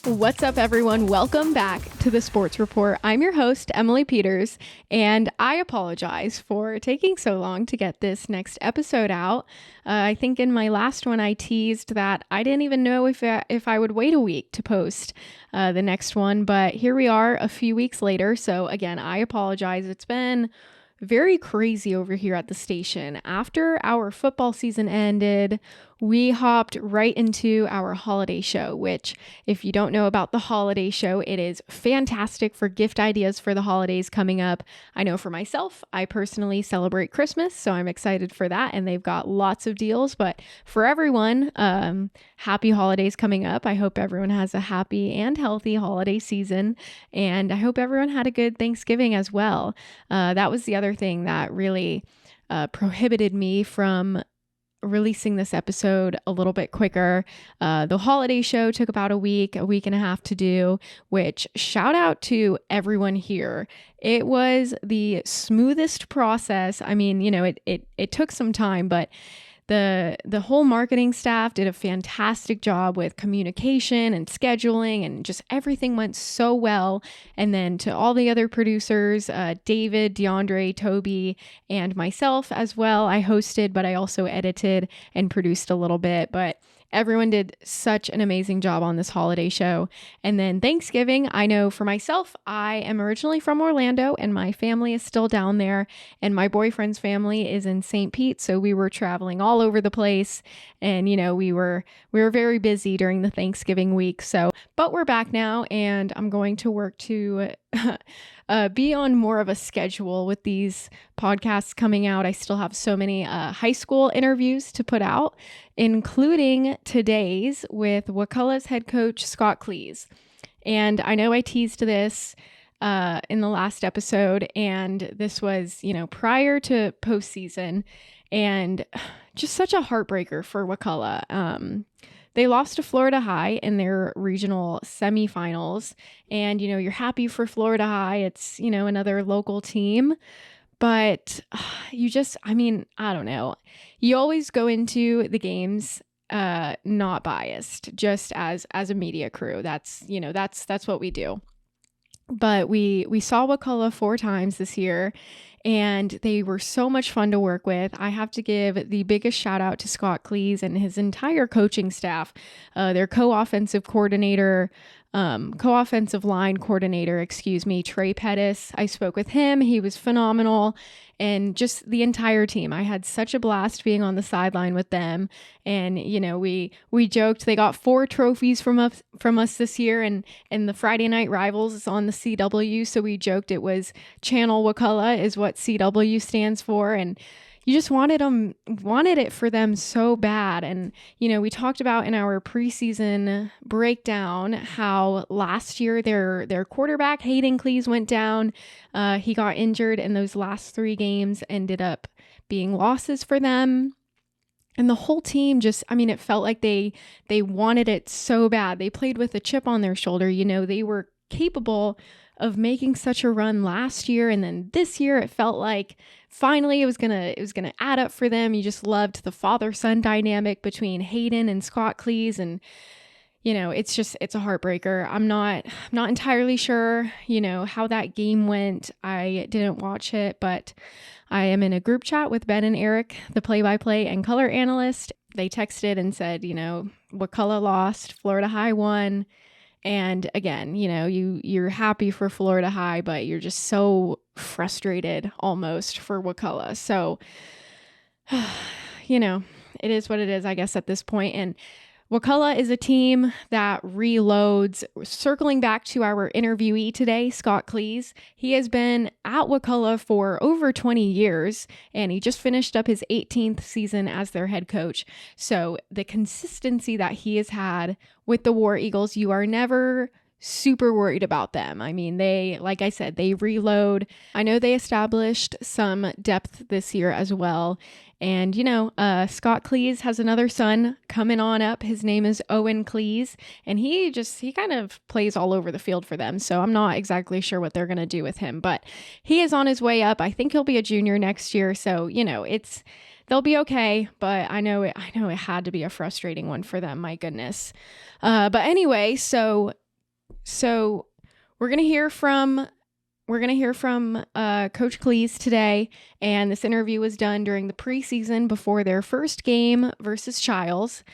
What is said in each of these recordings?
What's up, everyone? Welcome back to the Sports Report. I'm your host, Emily Peters, and I apologize for taking so long to get this next episode out. I think in my last one, I teased that I didn't even know if I would wait a week to post the next one, but here we are a few weeks later. So again, I apologize. It's been very crazy over here at the station. After our football season ended, we hopped right into our holiday show, which, if you don't know about the holiday show, it is fantastic for gift ideas for the holidays coming up. I know for myself, I personally celebrate Christmas, so I'm excited for that, and they've got lots of deals. But for everyone, happy holidays coming up. I hope everyone has a happy and healthy holiday season, and I hope everyone had a good Thanksgiving as well. That was the other thing that really prohibited me from releasing this episode a little bit quicker. The holiday show took about a week and a half to do, which shout out to everyone here. It was the smoothest process. I mean, you know, it took some time, but the whole marketing staff did a fantastic job with communication and scheduling, and just everything went so well. And then to all the other producers, David, DeAndre, Toby, and myself as well. I hosted, but I also edited and produced a little bit. But everyone did such an amazing job on this holiday show. And then Thanksgiving, I know for myself, I am originally from Orlando and my family is still down there. And my boyfriend's family is in St. Pete. So we were traveling all over the place. And, you know, we were very busy during the Thanksgiving week. But we're back now, and I'm going to work to be on more of a schedule with these podcasts coming out. I still have so many high school interviews to put out, including today's with Wakulla's head coach, Coach Klees. And I know I teased this in the last episode, and this was, you know, prior to postseason, and just such a heartbreaker for Wakulla. They lost to Florida High in their regional semifinals. And, you know, you're happy for Florida High. It's, you know, another local team. But I don't know. You always go into the games not biased, just as a media crew. That's what we do. But we saw Wakulla 4 times this year, and they were so much fun to work with. I have to give the biggest shout out to Coach Klees and his entire coaching staff, their co-offensive line coordinator, Trey Pettis. I spoke with him. He was phenomenal. And just the entire team. I had such a blast being on the sideline with them. And, you know, we joked they got 4 trophies from us this year, and the Friday Night Rivals is on the CW. So we joked it was Channel Wakulla is what CW stands for. And you just wanted it for them so bad. And, you know, we talked about in our preseason breakdown how last year their quarterback, Hayden Klees, went down. He got injured, and those last 3 games ended up being losses for them. And the whole team it felt like they wanted it so bad. They played with a chip on their shoulder. You know, they were capable of making such a run last year, and then this year it felt like finally it was gonna add up for them. You just loved the father-son dynamic between Hayden and Coach Klees, and you know, it's a heartbreaker. I'm not entirely sure, you know, how that game went. I didn't watch it, but I am in a group chat with Ben and Eric, the play-by-play and color analyst. They texted and said, you know, Wakulla lost, Florida High won. And again, you know, you're happy for Florida High, but you're just so frustrated almost for Wakulla. So, you know, it is what it is, I guess, at this point. And Wakulla is a team that reloads. Circling back to our interviewee today, Coach Klees, he has been at Wakulla for over 20 years, and he just finished up his 18th season as their head coach. So the consistency that he has had with the War Eagles, you are never super worried about them. I mean, like I said, they reload. I know they established some depth this year as well. And, you know, Coach Klees has another son coming on up. His name is Owen Klees, and he kind of plays all over the field for them. So I'm not exactly sure what they're going to do with him, but he is on his way up. I think he'll be a junior next year. So, you know, they'll be okay, but I know it had to be a frustrating one for them. My goodness. But anyway, so So we're going to hear from Coach Klees today, and this interview was done during the preseason before their first game versus Chiles.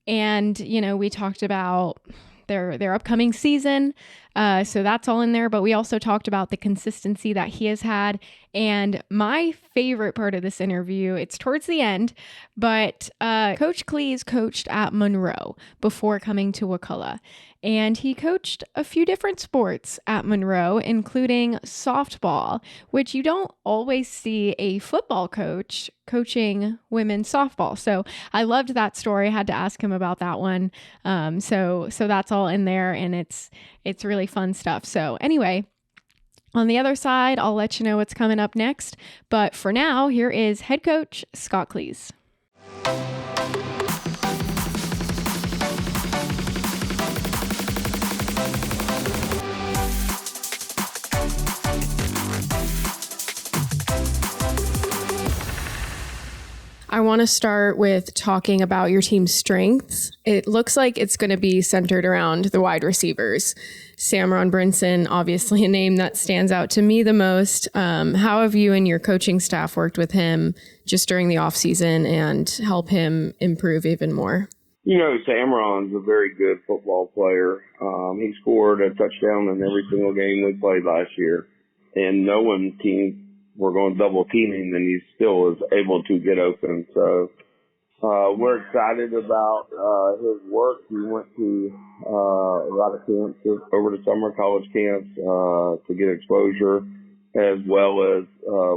And, we talked about their upcoming season. So that's all in there. But we also talked about the consistency that he has had. And my favorite part of this interview, it's towards the end, but Coach Klees coached at Monroe before coming to Wakulla. And he coached a few different sports at Monroe, including softball, which you don't always see a football coach coaching women's softball. So I loved that story. I had to ask him about that one. So that's all in there, and it's really fun stuff. So anyway, on the other side, I'll let you know what's coming up next. But for now, here is head coach Scott Klees. I want to start with talking about your team's strengths. It looks like it's going to be centered around the wide receivers. Samron Brinson, obviously a name that stands out to me the most. How have you and your coaching staff worked with him just during the off season and help him improve even more? Samron's a very good football player. He scored a touchdown in every single game we played last year. And knowing teams were going to double team him, and he still is able to get open. So we're excited about his work. He went to a lot of camps over the summer, college camps, to get exposure, as well as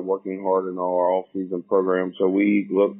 working hard in all our off-season programs. So we look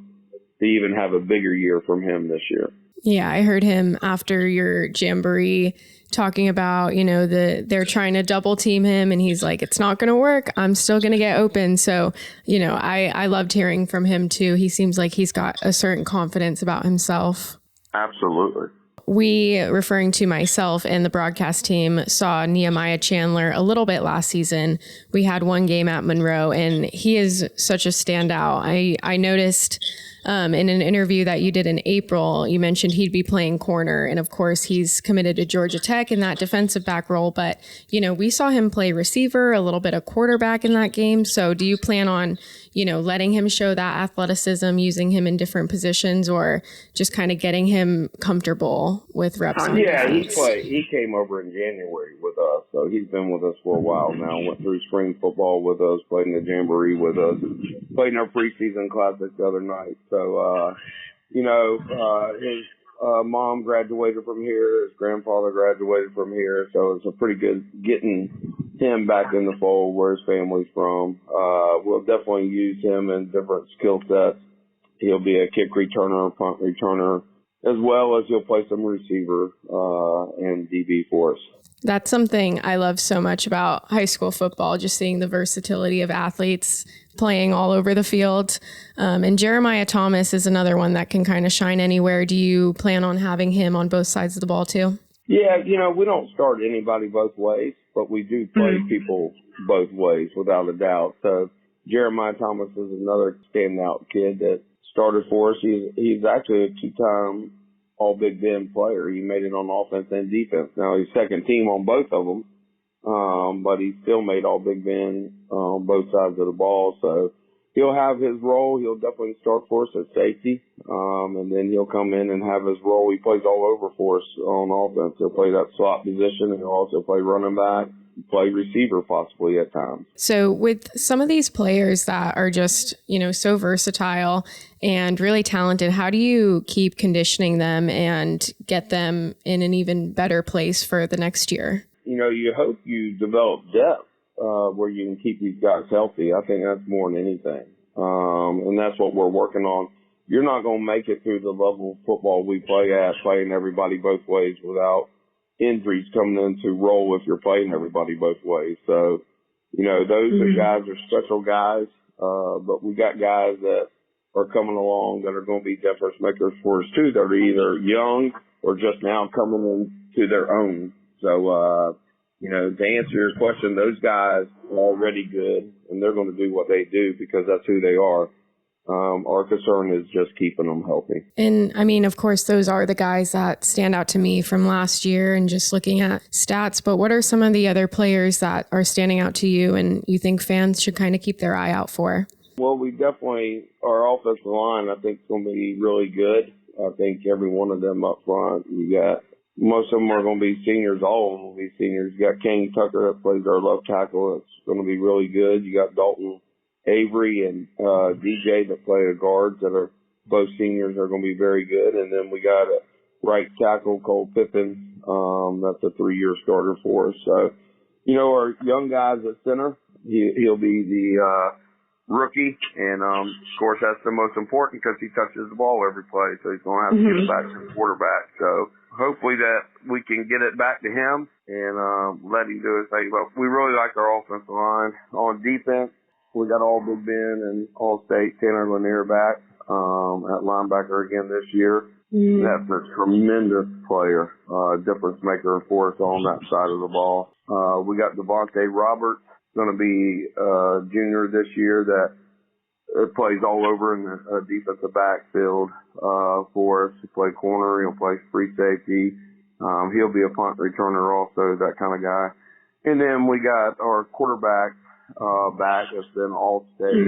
to even have a bigger year from him this year. Yeah, I heard him after your jamboree talking about, they're trying to double team him, and he's like, it's not going to work. I'm still going to get open. So, I loved hearing from him too. He seems like he's got a certain confidence about himself. Absolutely. We, referring to myself and the broadcast team, saw Nehemiah Chandler a little bit last season. We had one game at Monroe, and he is such a standout. I noticed in an interview that you did in April, you mentioned he'd be playing corner. And of course, he's committed to Georgia Tech in that defensive back role. But, we saw him play receiver, a little bit of quarterback in that game. So do you plan on, letting him show that athleticism, using him in different positions, or just kind of getting him comfortable with reps? He came over in January with us. So he's been with us for a while now. Went through spring football with us, played in the jamboree with us, played in our preseason classic the other night. So, his mom graduated from here. His grandfather graduated from here. So it's a pretty good getting him back in the fold where his family's from. We'll definitely use him in different skill sets. He'll be a kick returner, punt returner, as well as he'll play some receiver and DB for us. That's something I love so much about high school football, just seeing the versatility of athletes playing all over the field. And Jeremiah Thomas is another one that can kind of shine anywhere. Do you plan on having him on both sides of the ball too? Yeah, we don't start anybody both ways, but we do play people both ways without a doubt. So Jeremiah Thomas is another standout kid that started for us. He's actually a two-time All-Big Ten player. He made it on offense and defense. Now he's second team on both of them, but he still made All-Big Ten on both sides of the ball. So he'll have his role. He'll definitely start for us at safety, and then he'll come in and have his role. He plays all over for us on offense. He'll play that slot position, and he'll also play running back, play receiver possibly at times. So with some of these players that are just, so versatile and really talented, how do you keep conditioning them and get them in an even better place for the next year? You hope you develop depth where you can keep these guys healthy. I think that's more than anything. And that's what we're working on. You're not going to make it through the level of football we play at, playing everybody both ways without injuries coming into role if you're playing everybody both ways. So, those are guys are special guys, but we got guys that are coming along that are going to be difference makers for us too. They're either young or just now coming into their own. So, to answer your question, those guys are already good, and they're going to do what they do because that's who they are. Our concern is just keeping them healthy. And I mean, of course, those are the guys that stand out to me from last year and just looking at stats. But what are some of the other players that are standing out to you and you think fans should kind of keep their eye out for? Well, we definitely, our offensive line, I think, is going to be really good. I think every one of them up front, most of them are going to be seniors. All of them will be seniors. You got Kane Tucker that plays our left tackle. It's going to be really good. You got Dalton Avery and DJ that play the guards that are both seniors are going to be very good. And then we got a right tackle, Cole Pippin. That's a 3-year starter for us. So, our young guys at center, he'll be the rookie. And, of course, that's the most important because he touches the ball every play. So he's going to have to get it back to the quarterback. So hopefully that we can get it back to him and let him do his thing. But we really like our offensive line. On defense, we got all Big Ben and All-State Tanner Lanier back at linebacker again this year. That's a tremendous player, difference maker for us on that side of the ball. We got Devontae Roberts, going to be a junior this year that plays all over in the defensive backfield for us. He'll play corner, he'll play free safety. He'll be a punt returner also, that kind of guy. And then we got our quarterback back that's been All-State.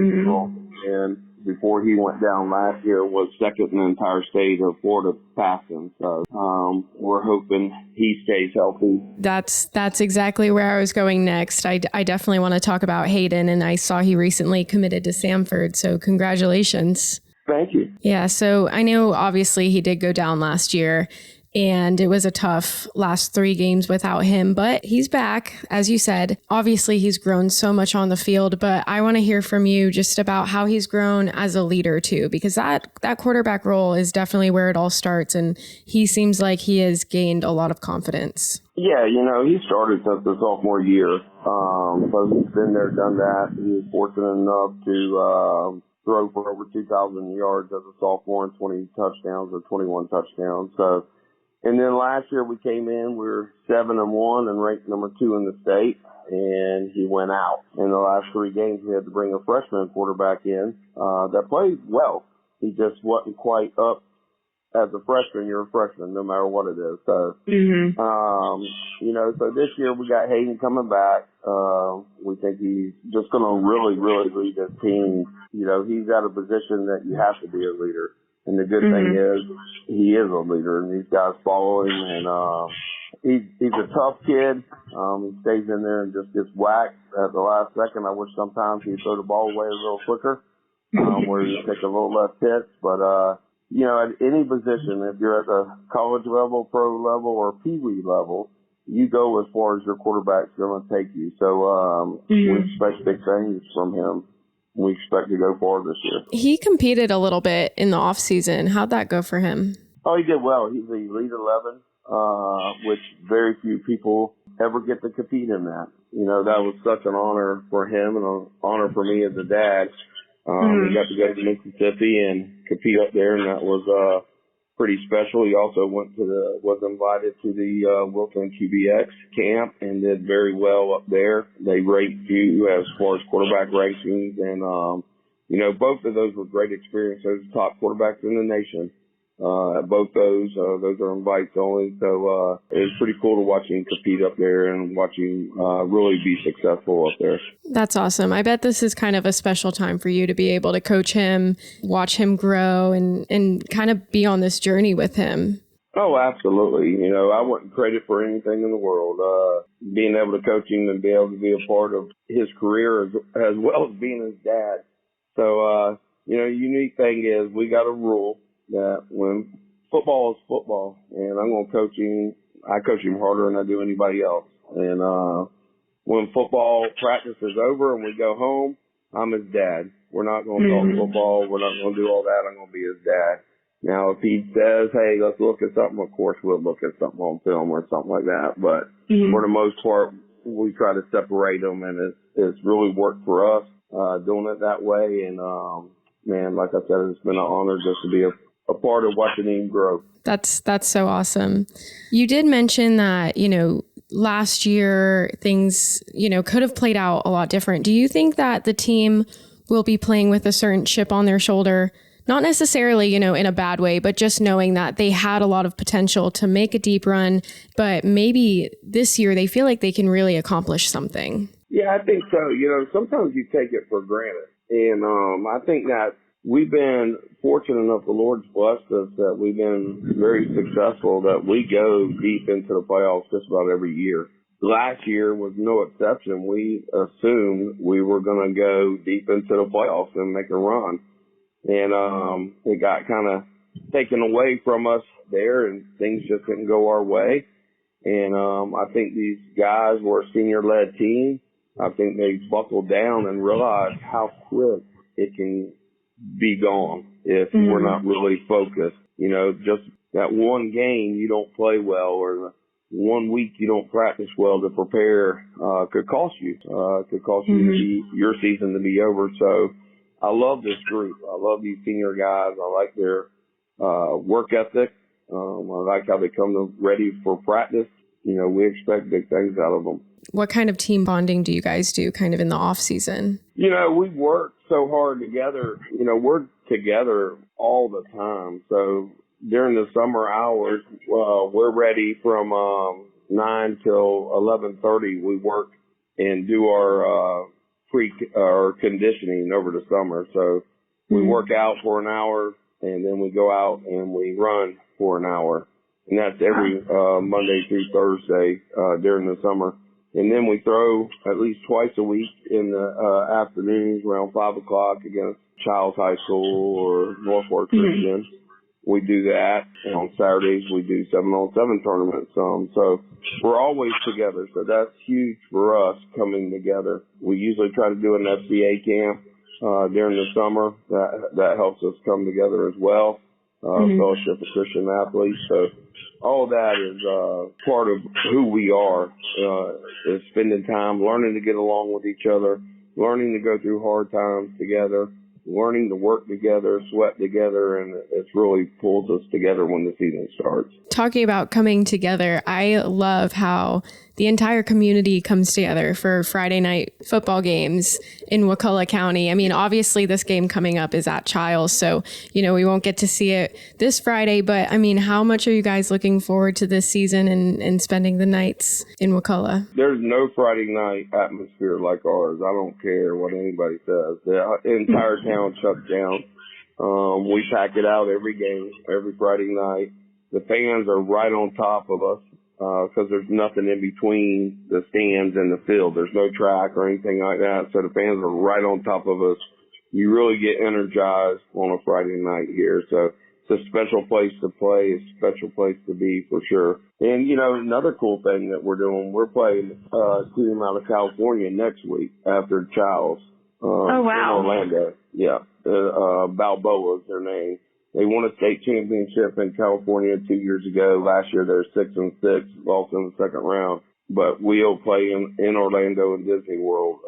And before he went down last year was second in the entire state of Florida passing. So we're hoping he stays healthy. That's exactly where I was going next. I definitely want to talk about Hayden, and I saw he recently committed to Samford. So congratulations. Thank you. Yeah. So I know obviously he did go down last year. And it was a tough last 3 games without him, but he's back. As you said, obviously he's grown so much on the field, but I want to hear from you just about how he's grown as a leader too, because that quarterback role is definitely where it all starts. And he seems like he has gained a lot of confidence. Yeah, he started since the sophomore year. So he's been there, done that. He was fortunate enough to throw for over 2,000 yards as a sophomore and 20 touchdowns or 21 touchdowns. So, and then last year we came in, we were 7-1 and ranked number 2 in the state, and he went out. In the last 3 games, we had to bring a freshman quarterback in that played well. He just wasn't quite up as a freshman. You're a freshman, no matter what it is. So, so this year we got Hayden coming back. We think he's just going to really, really lead this team. He's at a position that you have to be a leader. And the good thing is he is a leader, and these guys follow him. And he's a tough kid. He stays in there and just gets whacked at the last second. I wish sometimes he'd throw the ball away a little quicker, where you take a little less hits. But, at any position, if you're at the college level, pro level, or pee-wee level, you go as far as your quarterback's going to take you. So we expect big things from him. We expect to go forward this year. He competed a little bit in the off season. How'd that go for him? Oh, he did well. He's the Elite 11, which very few people ever get to compete in that. That was such an honor for him and an honor for me as a dad. He got to go to Mississippi and compete up there, and that was pretty special. He also was invited to the Wilton QBX camp and did very well up there. They rate you as far as quarterback rankings, and both of those were great experiences. Top quarterbacks in the nation. Both those are invites only. So it was pretty cool to watch him compete up there and watch him really be successful up there. That's awesome. I bet this is kind of a special time for you to be able to coach him, watch him grow, and kind of be on this journey with him. Oh, absolutely. I wouldn't trade it for anything in the world. Being able to coach him and be able to be a part of his career as well as being his dad. So, the unique thing is we got a rule that when football is football, and I'm going to coach him, I coach him harder than I do anybody else. And when football practice is over and we go home, I'm his dad. We're not going to talk football. We're not going to do all that. I'm going to be his dad. Now, if he says, hey, let's look at something, of course we'll look at something on film or something like that. But for the most part, we try to separate them, and it's really worked for us doing it that way. And, man, like I said, it's been an honor just to be a part of watching him grow. That's so awesome. You did mention that, last year things, could have played out a lot different. Do you think that the team will be playing with a certain chip on their shoulder. Not necessarily, in a bad way, but just knowing that they had a lot of potential to make a deep run, but maybe this year they feel like they can really accomplish something. Yeah, I think so. Sometimes you take it for granted. And I think that we've been fortunate enough, the Lord's blessed us that we've been very successful, that we go deep into the playoffs just about every year. Last year was no exception. We assumed we were going to go deep into the playoffs and make a run. And it got kind of taken away from us there, and things just didn't go our way. And I think these guys were a senior-led team. I think they buckled down and realized how quick it can be gone if we're not really focused. Just that one game you don't play well, or 1 week you don't practice well to prepare, could cost you. Could cost you your season to be over. So I love this group. I love these senior guys. I like their work ethic. I like how they come ready for practice. We expect big things out of them. What kind of team bonding do you guys do kind of in the off season? We work so hard together. We're together all the time. So during the summer hours, we're ready from 9 till 11:30. We work and do our our conditioning over the summer. So we work out for an hour, and then we go out and we run for an hour. And that's every Monday through Thursday during the summer. And then we throw at least twice a week in the afternoons around 5 o'clock against Chiles High School or Northward Christian. We do that. And on Saturdays, we do 7-on-7 tournaments. So we're always together. So that's huge for us coming together. We usually try to do an FCA camp during the summer. That helps us come together as well. Fellowship of Christian Athletes. So all of that is part of who we are, is spending time learning to get along with each other, learning to go through hard times together, learning to work together, sweat together, and it really pulls us together when the season starts. Talking about coming together, I love how the entire community comes together for Friday night football games in Wakulla County. I mean, obviously this game coming up is at Chiles, so, we won't get to see it this Friday, but I mean, how much are you guys looking forward to this season and spending the nights in Wakulla? Every no Friday night atmosphere like ours. I don't care what anybody says. The entire town shuts down. We pack it out every game, every Friday night. The fans are right on top of us because there's nothing in between the stands and the field. There's no track or anything like that. So the fans are right on top of us. You really get energized on a Friday night here. So it's a special place to play, a special place to be for sure. And, another cool thing that we're doing, we're playing a team out of California next week after Chiles. Oh, wow. In Orlando. Yeah. Balboa is their name. They won a state championship in California 2 years ago. Last year, they're 6-6, lost in the second round. But we'll play in Orlando and Disney World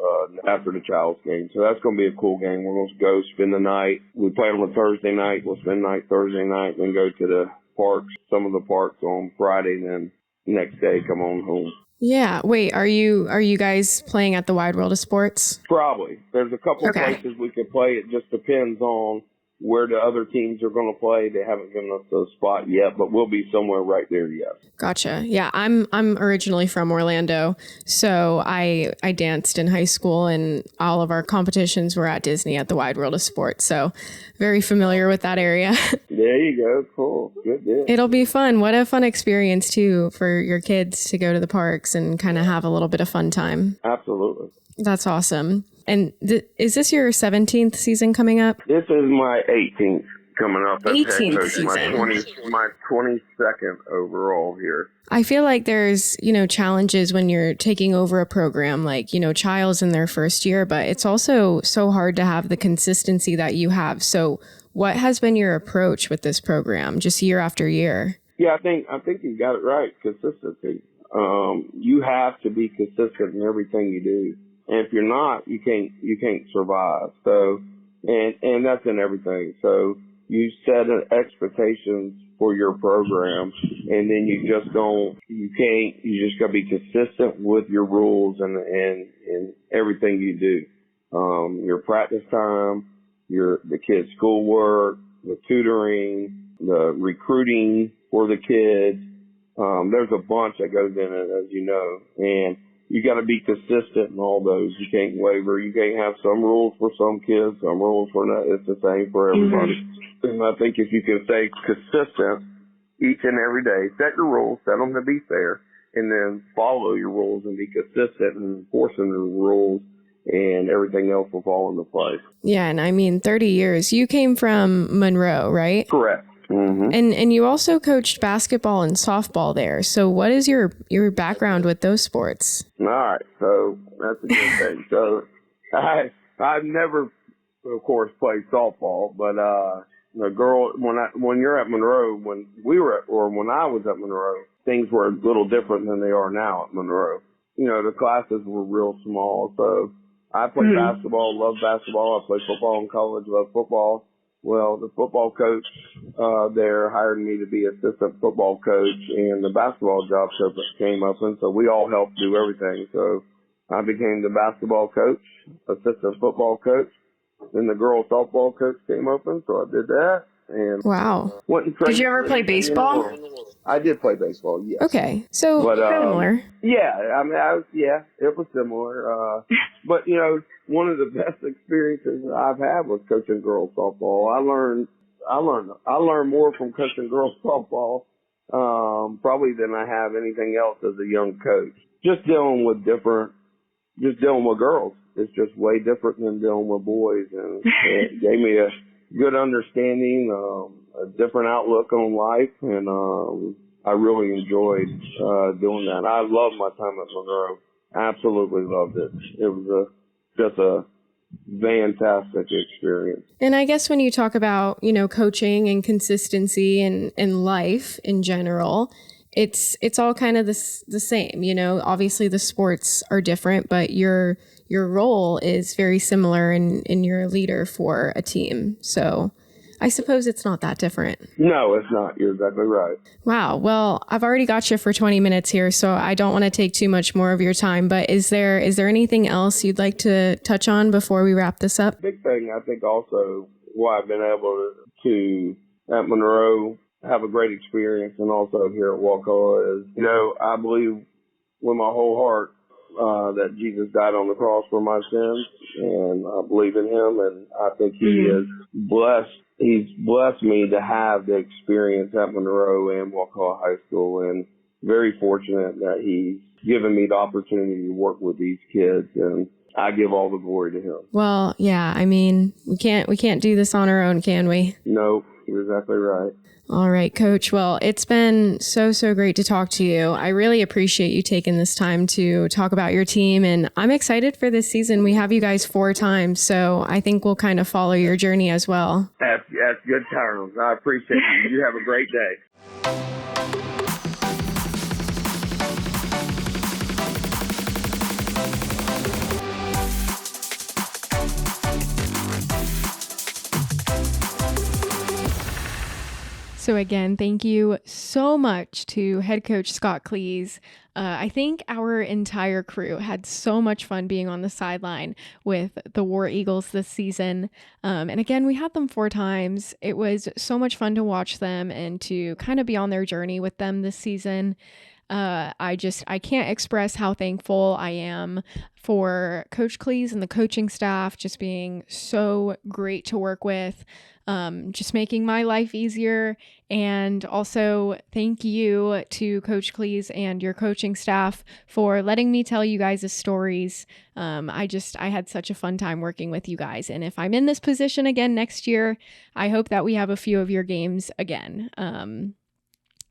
after the Chiles game. So that's going to be a cool game. We're going to go spend the night. We play on a Thursday night. We'll spend the night Thursday night, then go to the parks, some of the parks on Friday, then next day come on home. Yeah. Wait, are you guys playing at the Wide World of Sports? Probably. There's a couple places we could play. It just depends on where the other teams are going to play. They haven't given us a spot yet, but we'll be somewhere right there, yes. Gotcha. Yeah, I'm originally from Orlando, so I danced in high school, and all of our competitions were at Disney at the Wide World of Sports, so very familiar with that area. There you go. Cool. Good deal. It'll be fun. What a fun experience, too, for your kids to go to the parks and kind of have a little bit of fun time. Absolutely. That's awesome. And is this your 17th season coming up? This is my 18th coming up. 18th season. My 22nd overall here. I feel like there's, challenges when you're taking over a program like, Chiles in their first year, but it's also so hard to have the consistency that you have. So what has been your approach with this program just year after year? Yeah, I think you got it right. Consistency. You have to be consistent in everything you do. And if you're not, you can't survive. So, and that's in everything. So you set an expectations for your program, and then you just got to be consistent with your rules and everything you do. your practice time, the kids' schoolwork, the tutoring, the recruiting for the kids. There's a bunch that goes in it, as you know, and you got to be consistent in all those. You can't waver. You can't have some rules for some kids, some rules for not. It's the same for everybody. And I think if you can stay consistent each and every day, set your rules, set them to be fair, and then follow your rules and be consistent and enforcing the rules, and everything else will fall into place. Yeah, and I mean, 30 years. You came from Monroe, right? Correct. Mm-hmm. And you also coached basketball and softball there. So what is your background with those sports? All right, so that's a good thing. So I've never, of course, played softball, but the girl when you're at Monroe, when I was at Monroe, things were a little different than they are now at Monroe. You know, the classes were real small, so I played basketball, loved basketball. I played football in college, loved football. Well, the football coach there hired me to be assistant football coach, and the basketball job came up, and so we all helped do everything. So I became the basketball coach, assistant football coach. Then the girls softball coach came open, so I did that. And wow. Did you ever play baseball? I did play baseball, yes. Okay, so similar. Yeah, I mean, it was similar. But you know, one of the best experiences I've had was coaching girls softball. I learned more from coaching girls softball, probably than I have anything else as a young coach. Just dealing with girls. It's just way different than dealing with boys, and it gave me a good understanding, a different outlook on life, and I really enjoyed doing that. I loved my time at Monroe. Absolutely loved it. It was just a fantastic experience. And I guess when you talk about, you know, coaching and consistency and life in general, it's all kind of the same. You know, obviously the sports are different, but your role is very similar, and you're a leader for a team. So I suppose it's not that different. No, it's not. You're exactly right. Wow. Well, I've already got you for 20 minutes here, so I don't want to take too much more of your time, but is there anything else you'd like to touch on before we wrap this up? Big thing, I think also why I've been able to at Monroe have a great experience, and also here at Wakulla, is, you know, I believe with my whole heart that Jesus died on the cross for my sins, and I believe in him, and I think he is blessed. He's blessed me to have the experience at Monroe and Wakulla High School, and very fortunate that he's given me the opportunity to work with these kids, and I give all the glory to him. Well, yeah, I mean, we can't do this on our own, can we? No, you're exactly right. All right, Coach. Well, it's been so great to talk to you. I really appreciate you taking this time to talk about your team, and I'm excited for this season. We have you guys 4 times, so I think we'll kind of follow your journey as well. That's good terms. I appreciate you. You have a great day. So again, thank you so much to head coach Coach Klees. I think our entire crew had so much fun being on the sideline with the War Eagles this season. And again, we had them 4 times. It was so much fun to watch them and to kind of be on their journey with them this season. I can't express how thankful I am for Coach Klees and the coaching staff just being so great to work with, just making my life easier. And also thank you to Coach Klees and your coaching staff for letting me tell you guys' stories. I had such a fun time working with you guys. And if I'm in this position again next year, I hope that we have a few of your games again.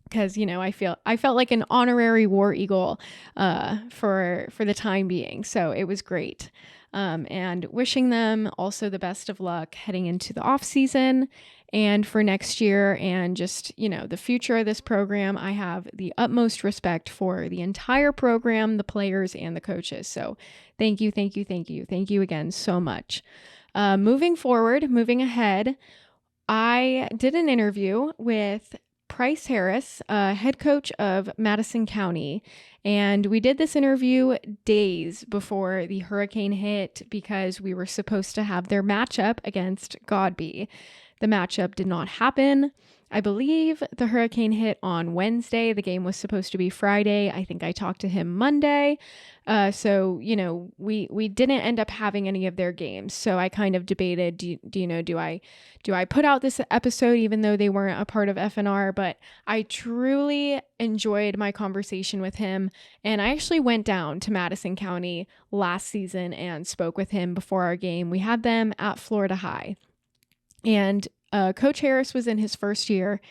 Because, you know, I felt like an honorary War Eagle for the time being. So it was great. And wishing them also the best of luck heading into the off season and for next year, and just, you know, the future of this program. I have the utmost respect for the entire program, the players, and the coaches. So thank you again so much. Moving ahead, I did an interview with Bryce Harris, head coach of Madison County. And we did this interview days before the hurricane hit because we were supposed to have their matchup against Godby. The matchup did not happen. I believe the hurricane hit on Wednesday. The game was supposed to be Friday. I think I talked to him Monday. So, we didn't end up having any of their games. So I kind of debated, do I put out this episode even though they weren't a part of FNR? But I truly enjoyed my conversation with him. And I actually went down to Madison County last season and spoke with him before our game. We had them at Florida High. And Coach Harris was in his first year,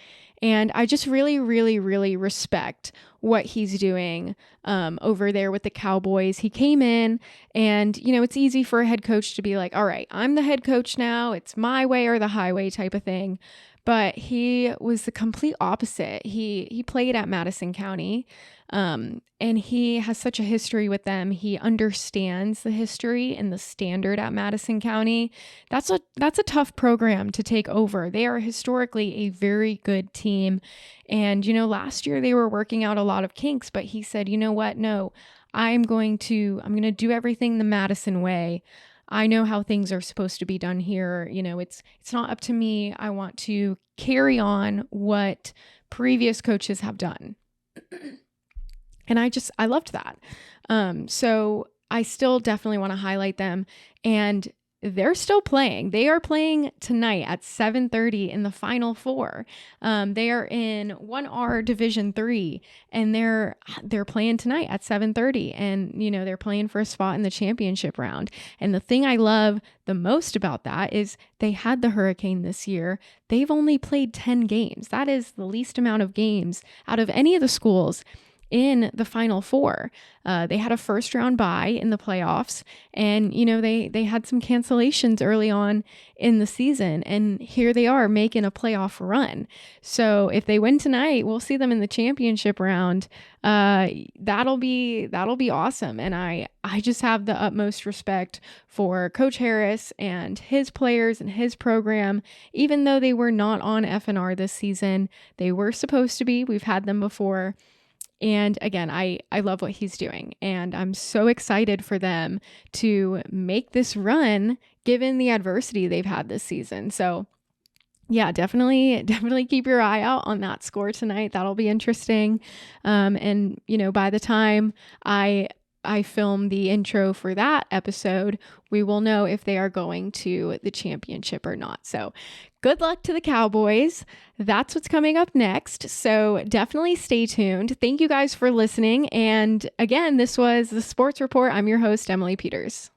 and I just really, really, really respect what he's doing over there with the Cowboys. He came in and, it's easy for a head coach to be like, all right, I'm the head coach now. It's my way or the highway type of thing. But he was the complete opposite. He played at Madison County, and he has such a history with them. He understands the history and the standard at Madison County. That's a tough program to take over. They are historically a very good team. And, last year they were working out a lot of kinks, but he said, you know what? No, I'm going to do everything the Madison way. I know how things are supposed to be done here. It's not up to me. I want to carry on what previous coaches have done. And I loved that. So I still definitely want to highlight them, and they're still playing. They are playing tonight at 7:30 in the Final Four. They are in 1R Division 3, and they're playing tonight at 7:30, and they're playing for a spot in the championship round. And the thing I love the most about that is they had the hurricane this year. They've only played 10 games. That is the least amount of games out of any of the schools in the Final Four. They had a first round bye in the playoffs, and they had some cancellations early on in the season, and here they are making a playoff run. So if they win tonight, we'll see them in the championship round. That'll be awesome. And I just have the utmost respect for Coach Harris and his players and his program. Even though they were not on FNR this season, they were supposed to be. We've had them before. And again, I love what he's doing, and I'm so excited for them to make this run given the adversity they've had this season. So yeah, definitely keep your eye out on that score tonight. That'll be interesting. And by the time I film the intro for that episode, we will know if they are going to the championship or not. So good luck to the Cowboys. That's what's coming up next. So definitely stay tuned. Thank you guys for listening. And again, this was the Sports Report. I'm your host, Emily Peters.